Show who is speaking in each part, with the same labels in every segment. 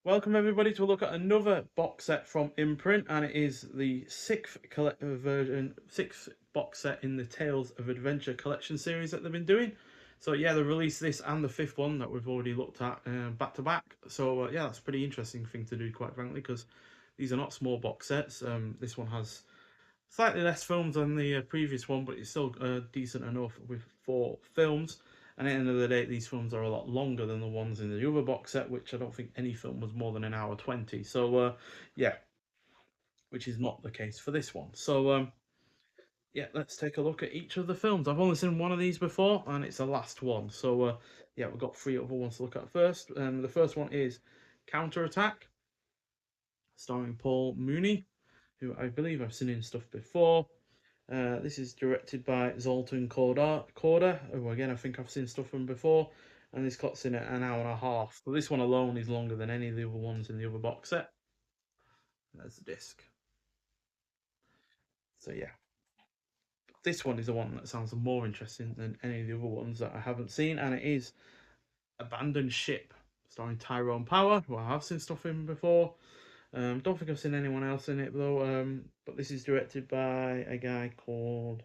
Speaker 1: Welcome everybody to look at another box set from Imprint, and it is the sixth box set in the Tales of Adventure collection series that they've been doing. So yeah, they released this and the fifth one that we've already looked at back to back. So yeah, that's a pretty interesting thing to do, quite frankly, because these are not small box sets. This one has slightly less films than the previous one, but it's still decent enough with 4 films. And at the end of the day, these films are a lot longer than the ones in the other box set, which I don't think any film was more than an hour 20. So, yeah, which is not the case for this one. So, yeah, let's take a look at each of the films. I've only seen one of these before, and it's the last one. So, yeah, we've got 3 other ones to look at first. The first one is Counterattack, starring Paul Mooney, who I believe I've seen in stuff before. This is directed by Zoltan Korda, who again I think I've seen stuff from before, and this clocks in at an hour and a half. So this one alone is longer than any of the other ones in the other box set. There's the disc. So yeah, this one is the one that sounds more interesting than any of the other ones that I haven't seen, and it is Abandoned Ship, starring Tyrone Power, who I have seen stuff in before. Don't think I've seen anyone else in it though. But this is directed by a guy called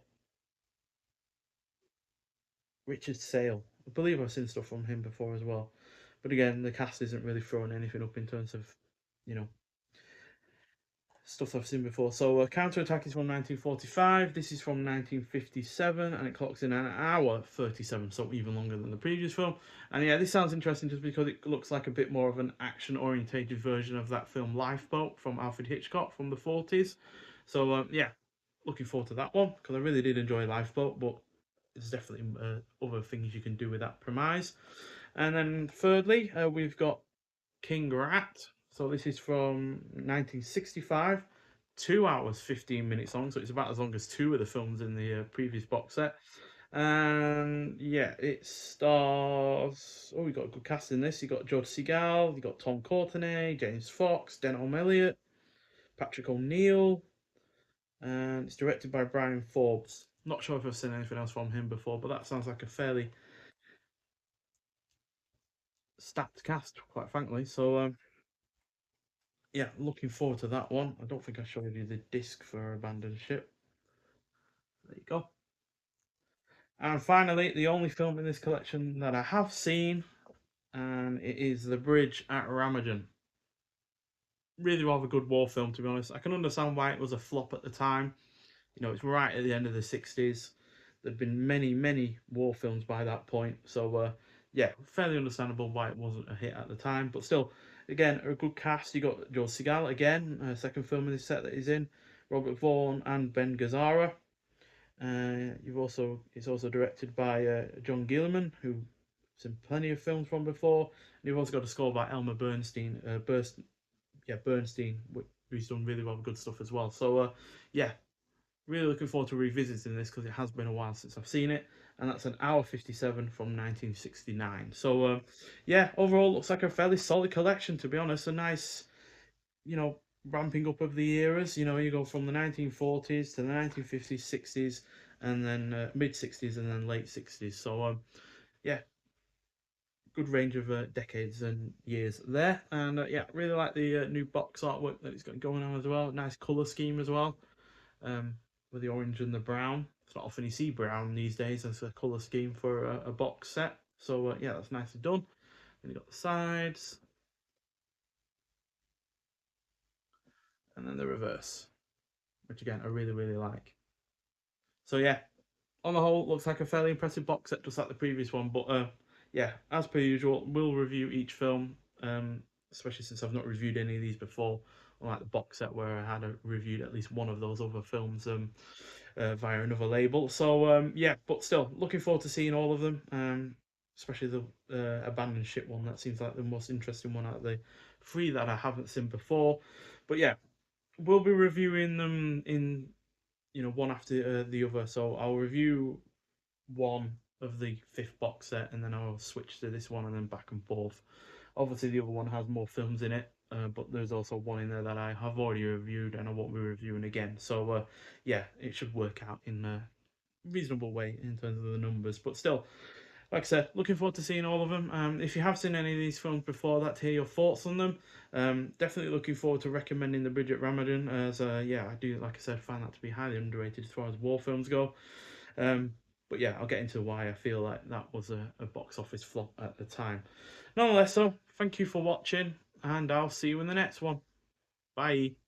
Speaker 1: Richard Sale. I believe I've seen stuff from him before as well. But again, the cast isn't really throwing anything up in terms of, you know, stuff I've seen before. So Counterattack is from 1945. This is from 1957, and it clocks in an hour 37, so even longer than the previous film. And yeah, this sounds interesting just because it looks like a bit more of an action-orientated version of that film Lifeboat from Alfred Hitchcock from the 40s. So yeah, looking forward to that one because I really did enjoy Lifeboat, but there's definitely other things you can do with that premise. And then thirdly, we've got King Rat. So this is from 1965, 2 hours 15 minutes long. So it's about as long as 2 of the films in the previous box set. And yeah, it stars. Oh, we got a good cast in this. You got George Segal, you got Tom Courtenay, James Fox, Denholm Elliott, Patrick O'Neill, and it's directed by Brian Forbes. Not sure if I've seen anything else from him before, but that sounds like a fairly stacked cast, quite frankly. So yeah, looking forward to that one. I don't think I showed you the disc for Abandoned Ship. There you go. And finally, the only film in this collection that I have seen, and it is The Bridge at Ramagen. Really rather good war film, to be honest. I can understand why it was a flop at the time. You know, it's right at the end of the 60s. There'd been many, many war films by that point. So, yeah, fairly understandable why it wasn't a hit at the time. But still, again, a good cast. You got Joe Segal again, second film in this set that he's in, Robert Vaughn and Ben Gazzara. You've also It's also directed by John Gilliman, who's in plenty of films from before. And you've also got a score by Elmer Bernstein, Bernstein, who's done really well good stuff as well. So, yeah, really looking forward to revisiting this because it has been a while since I've seen it, and that's an hour 57 from 1969. So, yeah, overall looks like a fairly solid collection, to be honest. A nice, you know, ramping up of the eras. You know, you go from the 1940s to the 1950s, 60s, and then mid 60s, and then late 60s. So, yeah, good range of decades and years there. And yeah, really like the new box artwork that it's got going on as well. Nice color scheme as well, with the orange and the brown. It's not often you see brown these days as a color scheme for a box set. So yeah, that's nicely done. Then you got the sides, and then the reverse, which again I really really like. So yeah, on the whole, looks like a fairly impressive box set, just like the previous one. But yeah, as per usual, we'll review each film, especially since I've not reviewed any of these before. Unlike the box set where I had reviewed at least one of those other films via another label. So yeah, but still looking forward to seeing all of them. Especially the abandoned ship one. That seems like the most interesting one out of the 3 that I haven't seen before. But yeah, we'll be reviewing them in one after the other. So I'll review one of the fifth box set, and then I'll switch to this one, and then back and forth. Obviously, the other one has more films in it, but there's also one in there that I have already reviewed, and I won't be reviewing again. So yeah, it should work out in a reasonable way in terms of the numbers. But still, like I said, looking forward to seeing all of them. If you have seen any of these films before, I'd like to hear your thoughts on them. Definitely looking forward to recommending the Bridget Ramadan, as yeah, I do, like I said, find that to be highly underrated as far as war films go. But yeah, I'll get into why I feel like that was a box office flop at the time. Nonetheless, so thank you for watching, and I'll see you in the next one. Bye.